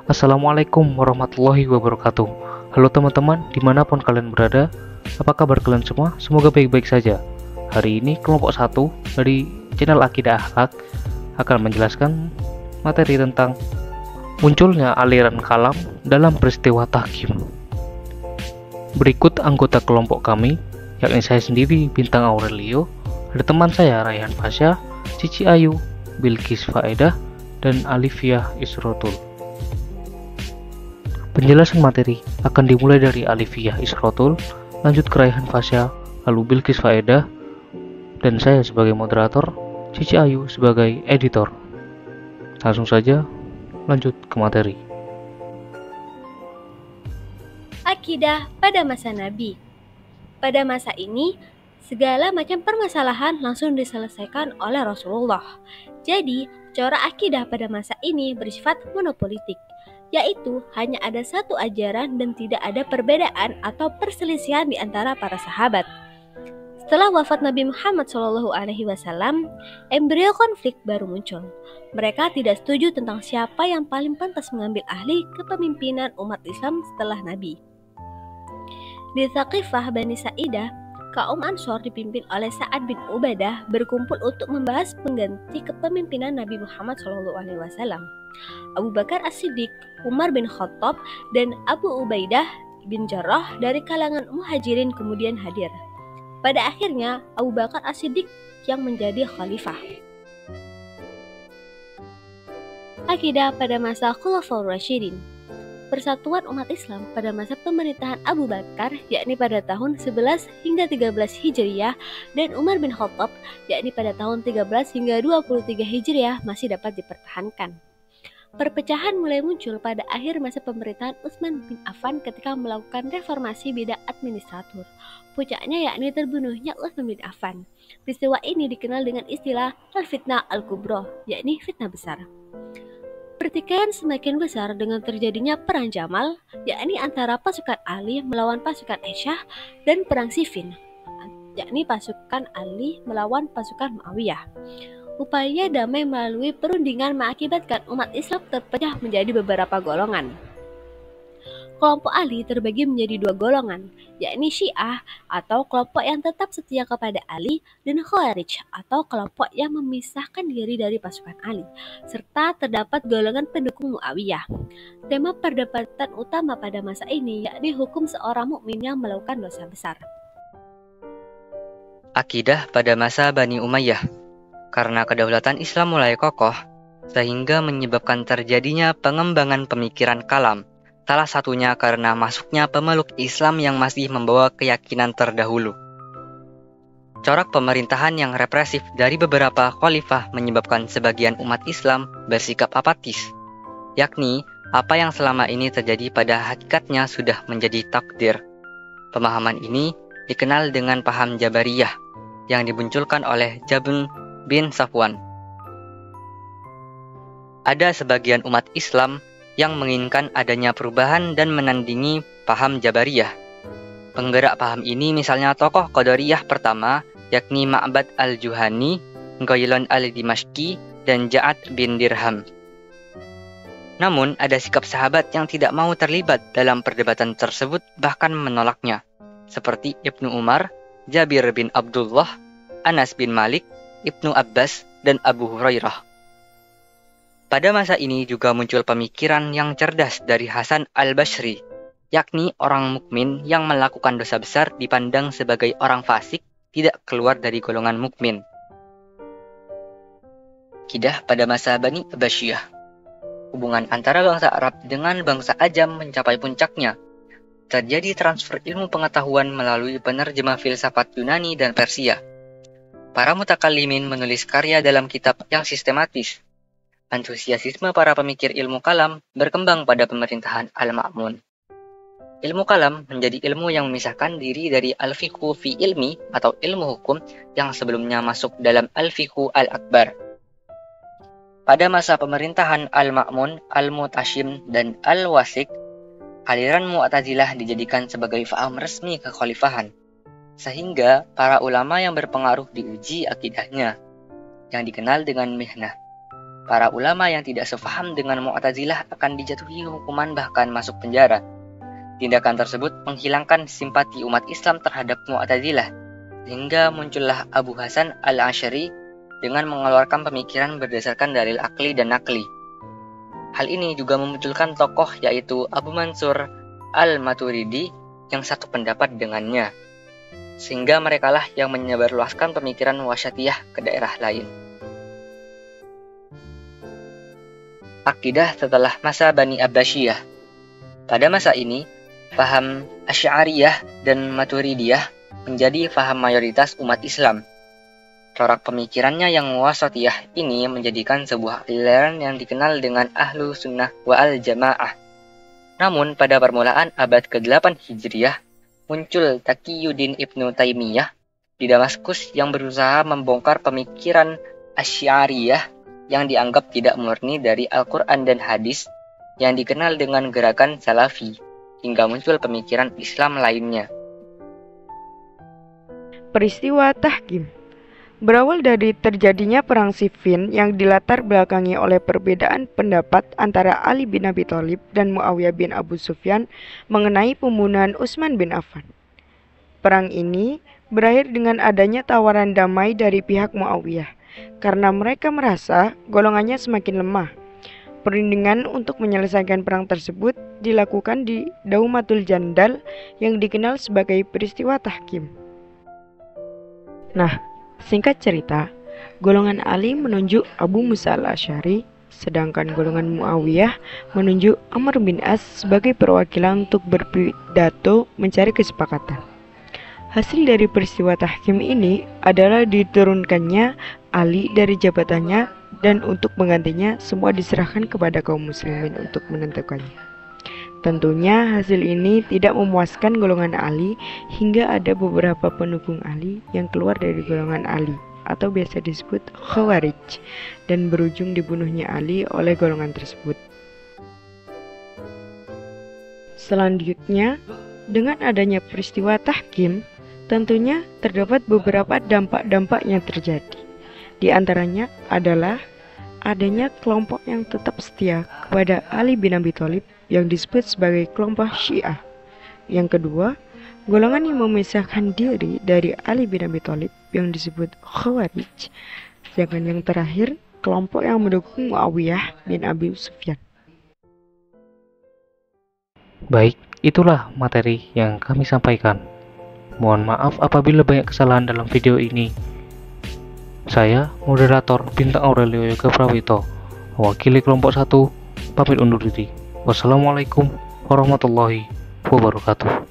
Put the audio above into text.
Assalamualaikum warahmatullahi wabarakatuh. Halo teman-teman, dimanapun kalian berada, apa kabar kalian semua? Semoga baik-baik saja. Hari ini kelompok 1 dari channel Akidah Akhlak akan menjelaskan materi tentang munculnya aliran kalam dalam peristiwa tahkim. Berikut anggota kelompok kami, yakni saya sendiri, Bintang Aurelio, ada teman saya Rayhan Fasya, Cici Ayu, Bilqis Faedah, dan Alifiyah Isrotul. Penjelasan materi akan dimulai dari Alifiyah Isrotul, lanjut ke Rayhan Fasya, lalu Bilqis Faedah, dan saya sebagai moderator, Cici Ayu sebagai editor. Langsung saja, lanjut ke materi. Akidah pada masa Nabi. Pada masa ini, segala macam permasalahan langsung diselesaikan oleh Rasulullah. Jadi, corak akidah pada masa ini bersifat monopolitik, yaitu hanya ada satu ajaran dan tidak ada perbedaan atau perselisihan di antara para sahabat. Setelah wafat Nabi Muhammad SAW, embrio konflik baru muncul. Mereka tidak setuju tentang siapa yang paling pantas mengambil ahli kepemimpinan umat Islam setelah Nabi. Di Thaqifah Bani Sa'idah, kaum Ansor dipimpin oleh Sa'ad bin Ubadah berkumpul untuk membahas pengganti kepemimpinan Nabi Muhammad SAW. Abu Bakar As-Siddiq, Umar bin Khattab, dan Abu Ubaidah bin Jarrah dari kalangan Muhajirin kemudian hadir. Pada akhirnya, Abu Bakar As-Siddiq yang menjadi khalifah. Akidah pada masa Khulafaur Rasyidin. Persatuan umat Islam pada masa pemerintahan Abu Bakar, yakni pada tahun 11 hingga 13 Hijriah, dan Umar bin Khattab, yakni pada tahun 13 hingga 23 Hijriah, masih dapat dipertahankan. Perpecahan mulai muncul pada akhir masa pemerintahan Utsman bin Affan ketika melakukan reformasi bidang administratur. Puncaknya yakni terbunuhnya Utsman bin Affan. Peristiwa ini dikenal dengan istilah Al-Fitnah Al-Kubra, yakni fitnah besar. Pertikaian semakin besar dengan terjadinya Perang Jamal, yakni antara pasukan Ali melawan pasukan Aisyah, dan Perang Siffin, yakni pasukan Ali melawan pasukan Muawiyah. Upaya damai melalui perundingan mengakibatkan umat Islam terpecah menjadi beberapa golongan. Kelompok Ali terbagi menjadi dua golongan, yakni Syiah atau kelompok yang tetap setia kepada Ali, dan Khawarij atau kelompok yang memisahkan diri dari pasukan Ali, serta terdapat golongan pendukung Muawiyah. Tema perdebatan utama pada masa ini yakni hukum seorang mukmin yang melakukan dosa besar. Akidah pada masa Bani Umayyah. Karena kedaulatan Islam mulai kokoh, sehingga menyebabkan terjadinya pengembangan pemikiran kalam, salah satunya karena masuknya pemeluk Islam yang masih membawa keyakinan terdahulu. Corak pemerintahan yang represif dari beberapa khalifah menyebabkan sebagian umat Islam bersikap apatis, yakni apa yang selama ini terjadi pada hakikatnya sudah menjadi takdir. Pemahaman ini dikenal dengan paham Jabariyah, yang dimunculkan oleh Jabr bin Safwan. Ada sebagian umat Islam yang menginginkan adanya perubahan dan menandingi paham Jabariyah. Penggerak paham ini misalnya tokoh Qadariyah pertama, yakni Ma'bad al-Juhani, Ghailan al-Dimashqi, dan Ja'ad bin Dirham. Namun, ada sikap sahabat yang tidak mau terlibat dalam perdebatan tersebut, bahkan menolaknya, seperti Ibnu Umar, Jabir bin Abdullah, Anas bin Malik, Ibnu Abbas, dan Abu Hurairah. Pada masa ini juga muncul pemikiran yang cerdas dari Hasan al-Basri, yakni orang mukmin yang melakukan dosa besar dipandang sebagai orang fasik, tidak keluar dari golongan mukmin. Akidah pada masa Bani Abbasiyah. Hubungan antara bangsa Arab dengan bangsa Ajam mencapai puncaknya. Terjadi transfer ilmu pengetahuan melalui penerjemah filsafat Yunani dan Persia. Para mutakallimin menulis karya dalam kitab yang sistematis. Antusiasisme para pemikir ilmu kalam berkembang pada pemerintahan Al-Ma'mun. Ilmu kalam menjadi ilmu yang memisahkan diri dari al-fiqhu fi ilmi atau ilmu hukum yang sebelumnya masuk dalam al-fiqhu al-akbar. Pada masa pemerintahan Al-Ma'mun, Al-Mutashim, dan Al-Wasik, aliran Mu'tazilah dijadikan sebagai faham resmi kekhalifahan, sehingga para ulama yang berpengaruh diuji akidahnya, yang dikenal dengan mihnah. Para ulama yang tidak sepaham dengan Mu'tazilah akan dijatuhi hukuman bahkan masuk penjara. Tindakan tersebut menghilangkan simpati umat Islam terhadap Mu'tazilah, sehingga muncullah Abu Hasan al-Asy'ari dengan mengeluarkan pemikiran berdasarkan dalil akli dan nakli. Hal ini juga memunculkan tokoh yaitu Abu Mansur al-Maturidi yang satu pendapat dengannya, sehingga merekalah yang menyebarluaskan pemikiran wasyatiyah ke daerah lain. Akidah setelah masa Bani Abbasiyah. Pada masa ini, paham Asy'ariyah dan Maturidiyah menjadi paham mayoritas umat Islam. Corak pemikirannya yang wasatiyah ini menjadikan sebuah aliran yang dikenal dengan Ahlu Sunnah wal Jamaah. Namun pada permulaan abad ke-8 Hijriah, muncul Taqiyuddin Ibnu Taimiyah di Damaskus yang berusaha membongkar pemikiran Asy'ariyah yang dianggap tidak murni dari Al-Quran dan hadis, yang dikenal dengan gerakan Salafi, hingga muncul pemikiran Islam lainnya. Peristiwa Tahkim berawal dari terjadinya perang Siffin yang dilatar belakangi oleh perbedaan pendapat antara Ali bin Abi Thalib dan Muawiyah bin Abu Sufyan mengenai pembunuhan Utsman bin Affan. Perang ini berakhir dengan adanya tawaran damai dari pihak Muawiyah, karena mereka merasa golongannya semakin lemah. Perundingan untuk menyelesaikan perang tersebut dilakukan di Daumatul Jandal yang dikenal sebagai peristiwa Tahkim. Nah, singkat cerita, golongan Ali menunjuk Abu Musa al-Asy'ari, sedangkan golongan Muawiyah menunjuk Amr bin As sebagai perwakilan untuk berpidato mencari kesepakatan. Hasil dari peristiwa Tahkim ini adalah diturunkannya Ali dari jabatannya, dan untuk menggantinya semua diserahkan kepada kaum muslimin untuk menentukannya. Tentunya hasil ini tidak memuaskan golongan Ali, hingga ada beberapa pendukung Ali yang keluar dari golongan Ali atau biasa disebut Khawarij, dan berujung dibunuhnya Ali oleh golongan tersebut. Selanjutnya, dengan adanya peristiwa Tahkim, tentunya terdapat beberapa dampak-dampak yang terjadi. Di antaranya adalah adanya kelompok yang tetap setia kepada Ali bin Abi Thalib yang disebut sebagai kelompok Syiah. Yang kedua, golongan yang memisahkan diri dari Ali bin Abi Thalib yang disebut Khawarij. Sedangkan yang terakhir, kelompok yang mendukung Muawiyah bin Abi Sufyan. Baik, itulah materi yang kami sampaikan. Mohon maaf apabila banyak kesalahan dalam video ini. Saya, moderator Bintang Aurelio Yoga Prawito, mewakili kelompok 1, pamit undur diri. Wassalamualaikum warahmatullahi wabarakatuh.